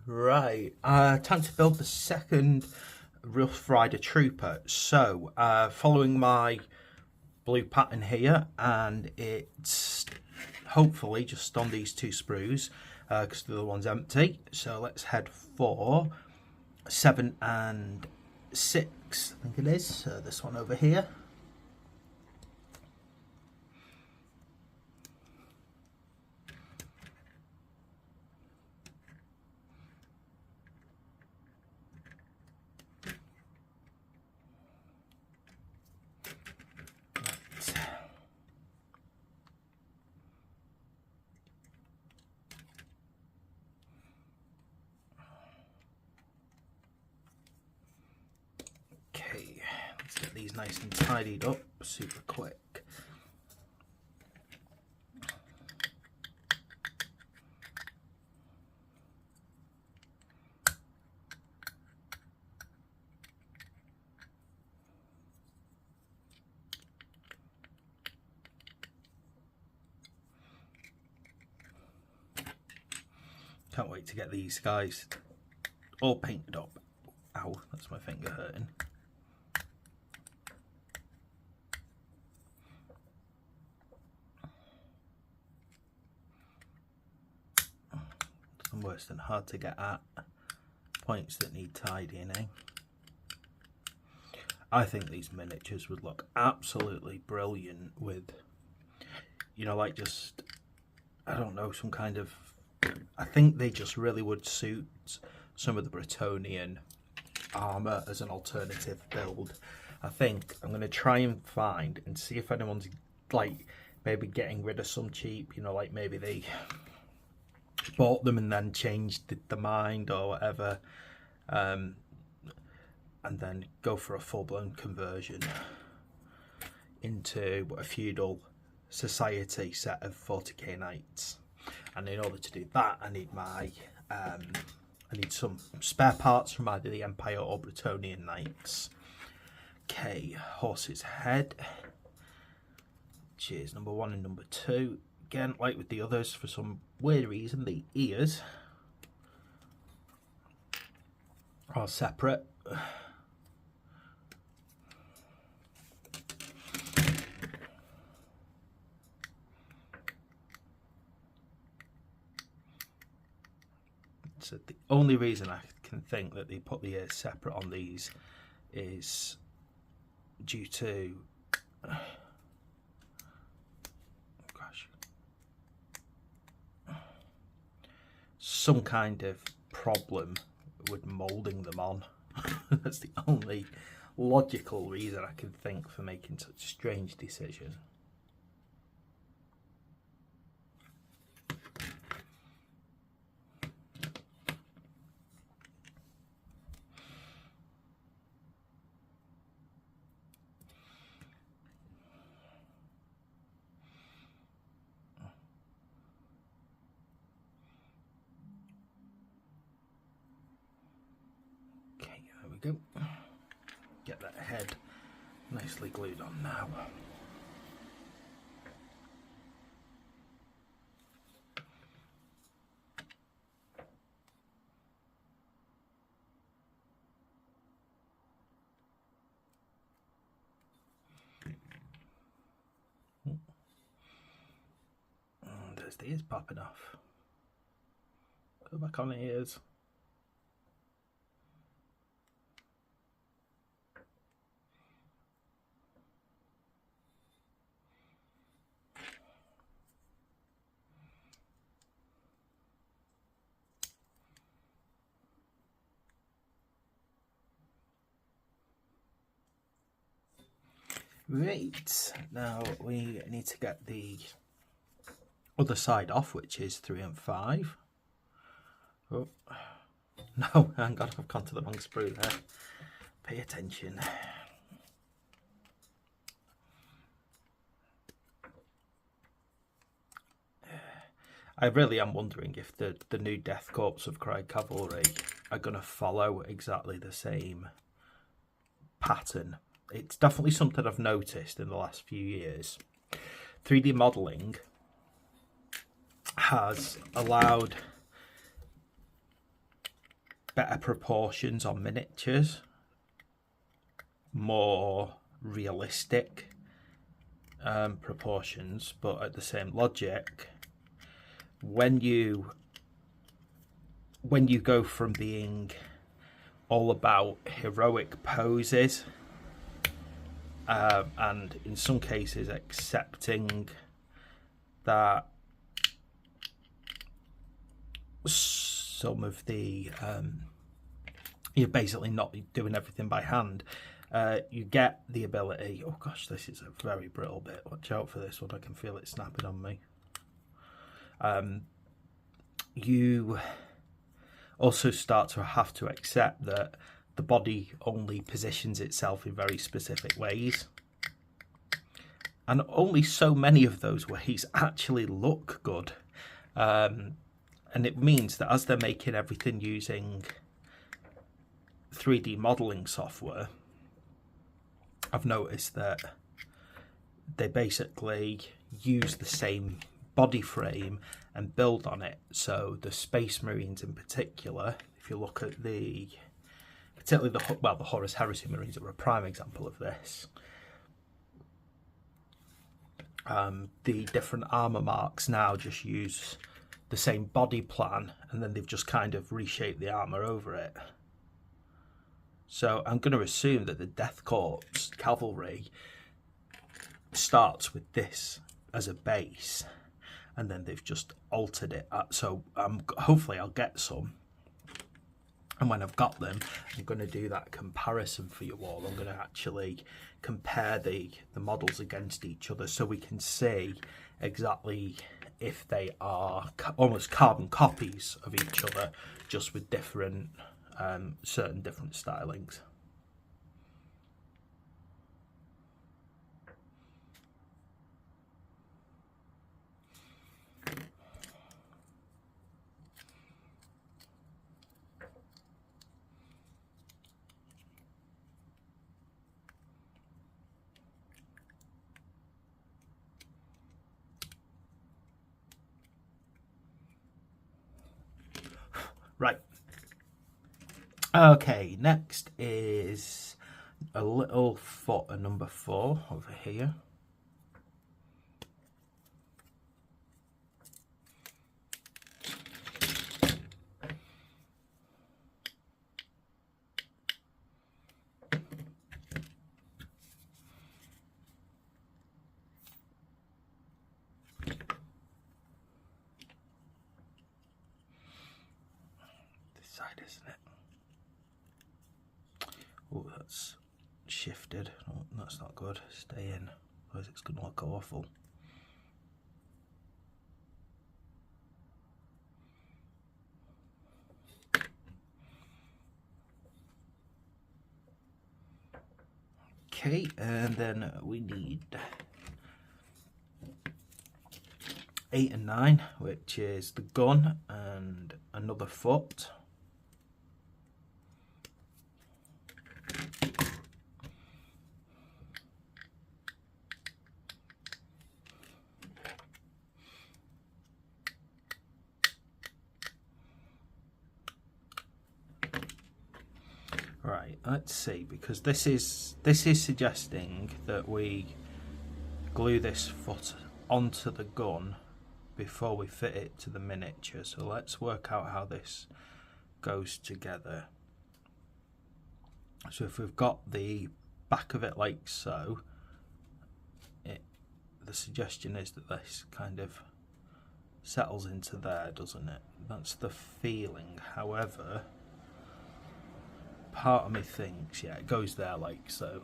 Right, time to build the second Rough Rider Trooper. So, following my blue pattern here, and it's hopefully just on these two sprues, because the other one's empty. So let's head for 7 and 6, I think it is. So this one over here. Okay, let's get these nice and tidied up super quick. Can't wait to get these guys all painted up. Ow, that's my finger hurting. Nothing worse than hard to get at. Points that need tidying, eh? I think these miniatures would look absolutely brilliant with, you know, like just, I don't know, some kind of, I think they just really would suit some of the Bretonnian armour as an alternative build. I think I'm going to try and find and see if anyone's like maybe getting rid of some cheap, you know, like maybe they bought them and then changed the mind or whatever, and then go for a full-blown conversion into a feudal society set of 40k knights. And in order to do that, I need my I need some spare parts from either the Empire or Bretonnian knights. Okay, horse's head, which is number 1 and number 2. Again, like with the others, for some weird reason, the ears are separate. So the only reason I can think that they put the ears separate on these is due to some kind of problem with moulding them on. That's the only logical reason I can think for making such a strange decision. Go. Get that head nicely glued on now. And there's the ears popping off. Go back on the ears. Right, now we need to get the other side off, which is 3 and 5. Oh, no, hang on, I've gone to the wrong sprue there. Pay attention. I really am wondering if the new Death Corps of Cavalry are going to follow exactly the same pattern. It's definitely something I've noticed in the last few years. 3D modelling has allowed better proportions on miniatures, more realistic proportions, but at the same logic, when you go from being all about heroic poses and in some cases accepting that some of the you're basically not doing everything by hand, you get the ability, oh gosh, this is a very brittle bit, watch out for this one, I can feel it snapping on me. You also start to have to accept that the body only positions itself in very specific ways, and only so many of those ways actually look good. And it means that as they're making everything using 3D modeling software, I've noticed that they basically use the same body frame and build on it. So the Space Marines in particular, if you look at particularly the Horus Heresy Marines are a prime example of this. The different armor marks now just use the same body plan, and then they've just kind of reshaped the armor over it. So I'm going to assume that the Death Corps Cavalry starts with this as a base, and then they've just altered it. So hopefully I'll get some, and when I've got them, I'm going to do that comparison for you all. I'm going to actually compare the models against each other so we can see exactly if they are almost carbon copies of each other, just with different certain different stylings. Right. Okay, next is a little foot, a number 4 over here. Side, isn't it? Oh, that's shifted. Oh, that's not good. Stay in, otherwise it's going to look awful. Okay, and then we need 8 and 9, which is the gun and another foot. Right, let's see, because this is suggesting that we glue this foot onto the gun before we fit it to the miniature. So let's work out how this goes together. So if we've got the back of it like so, the suggestion is that this kind of settles into there, doesn't it? That's the feeling. However, part of me thinks, yeah, it goes there like so.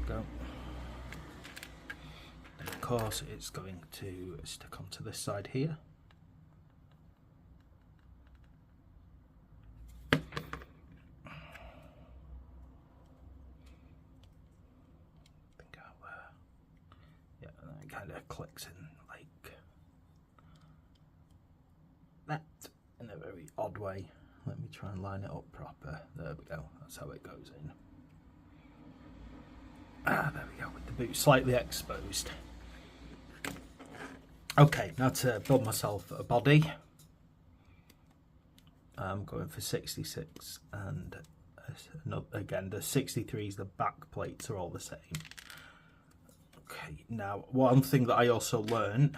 Go. And of course, it's going to stick onto this side here. Kind of clicks in like that in a very odd way. Let me try and line it up proper. There we go. That's how it goes in. There we go, with the boot slightly exposed. Okay, now to build myself a body. I'm going for 66, and again the 63s, the back plates are all the same. Okay, now one thing that I also learned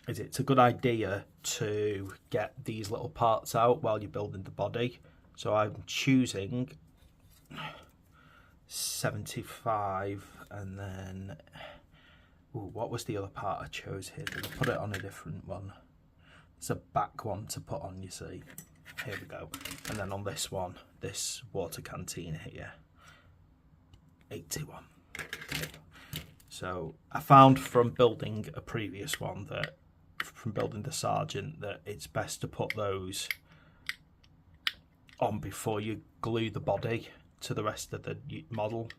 is it's a good idea to get these little parts out while you're building the body. So I'm choosing 75, and then what was the other part I chose here? Did I put it on a different one? It's a back one to put on, you see. Here we go. And then on this one, this water canteen here, 81. Okay. So I found from building a previous one that, from building the Sergeant, that it's best to put those on before you glue the body to the rest of the model.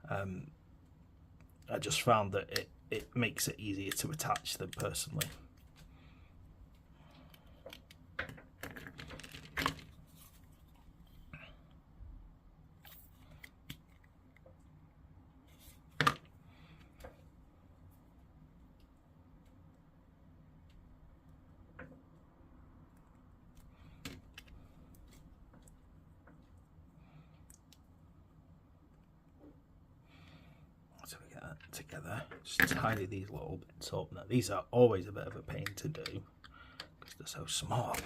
I just found that it makes it easier to attach them personally. So we get that together, just tidy these little bits up. Now these are always a bit of a pain to do because they're so small.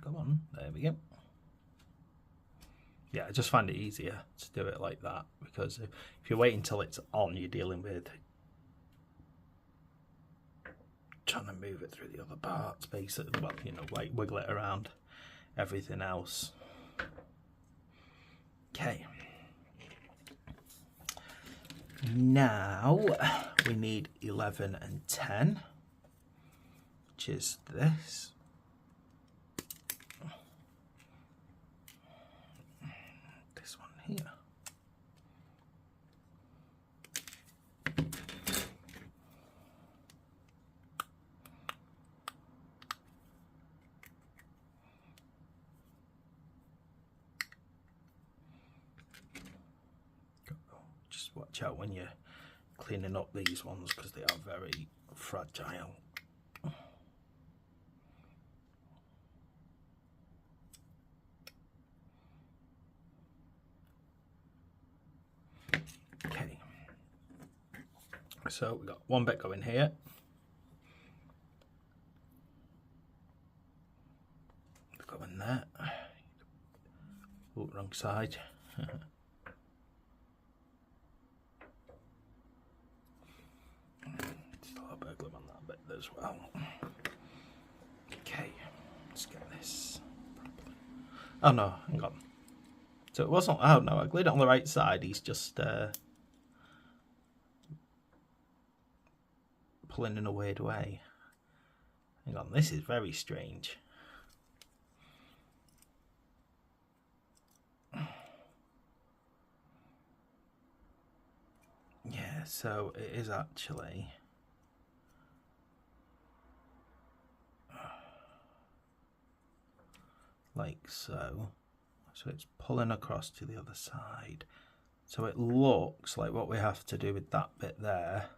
Come on, there we go. Yeah, I just find it easier to do it like that, because if you wait until it's on, you're dealing with trying to move it through the other parts, basically. Well, you know, like wiggle it around everything else. Okay. Now we need 11 and 10, which is this. This one here. Just watch out when you're cleaning up these ones because they are very fragile. Okay, so we've got one bit going here. Going there. Oh, wrong side. Just a little bit of glue on that bit as well. Okay, let's get this properly. Oh no, hang on. So it wasn't, oh no, I glued it on the right side. He's just pulling in a weird way. Hang on, this is very strange. Yeah, so it is actually like so. So it's pulling across to the other side. So it looks like what we have to do with that bit there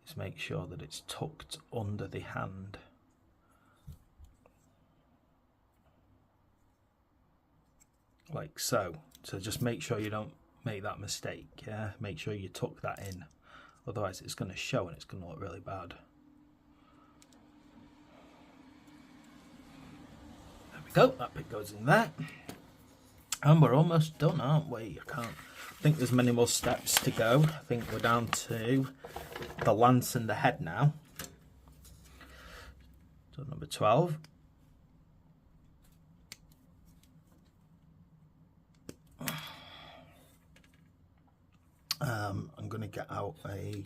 is make sure that it's tucked under the hand. Like so. So just make sure you don't make that mistake, yeah? Make sure you tuck that in. Otherwise it's going to show and it's going to look really bad. There we go, that bit goes in there. And we're almost done, aren't we? I think there's many more steps to go. I think we're down to the lance and the head now. So number 12. I'm going to get out a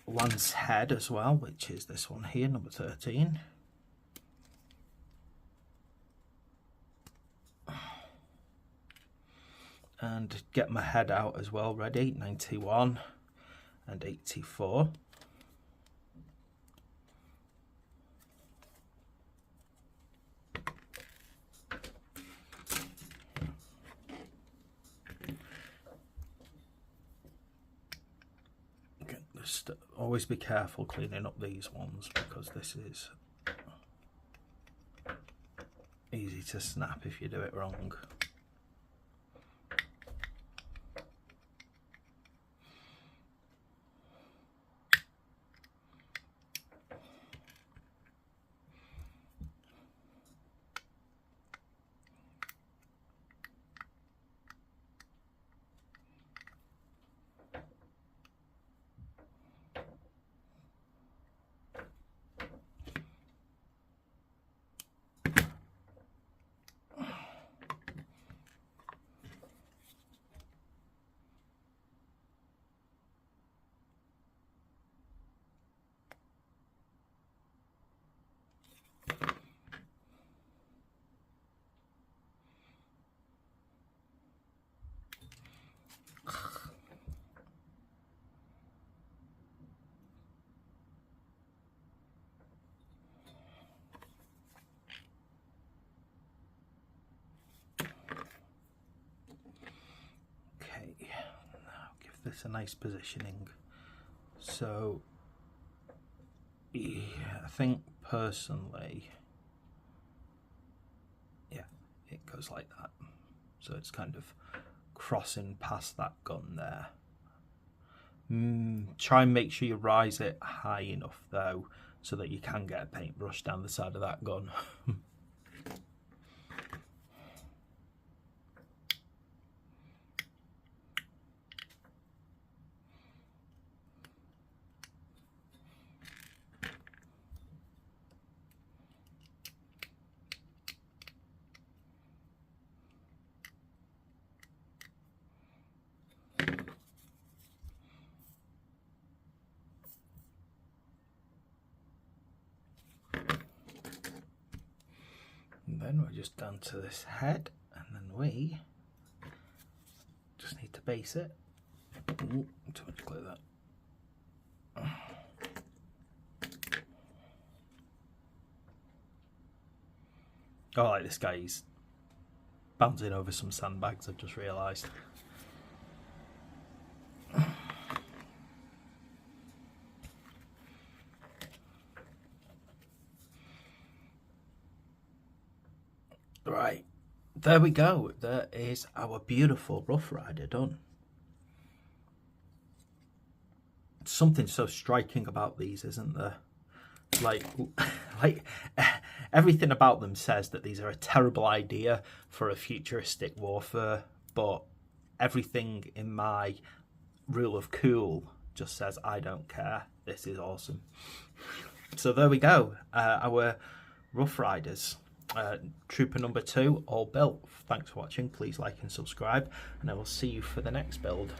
lance head as well, which is this one here, number 13. And get my head out as well ready, 91 and 84. Just always be careful cleaning up these ones, because this is easy to snap if you do it wrong. This a nice positioning. So yeah, I think personally, yeah, it goes like that. So it's kind of crossing past that gun there. Try and make sure you rise it high enough though, so that you can get a paintbrush down the side of that gun. And then we're just down to this head, and then we just need to base it. Ooh, too much glue that. Oh, like this guy, he's bouncing over some sandbags, I've just realised. Right, there we go. There is our beautiful Rough Rider done. Something so striking about these, isn't there? Like everything about them says that these are a terrible idea for a futuristic warfare, but everything in my rule of cool just says I don't care. This is awesome. So there we go. Our Rough Riders. Trooper number 2, all built. Thanks for watching. Please like and subscribe, and I will see you for the next build.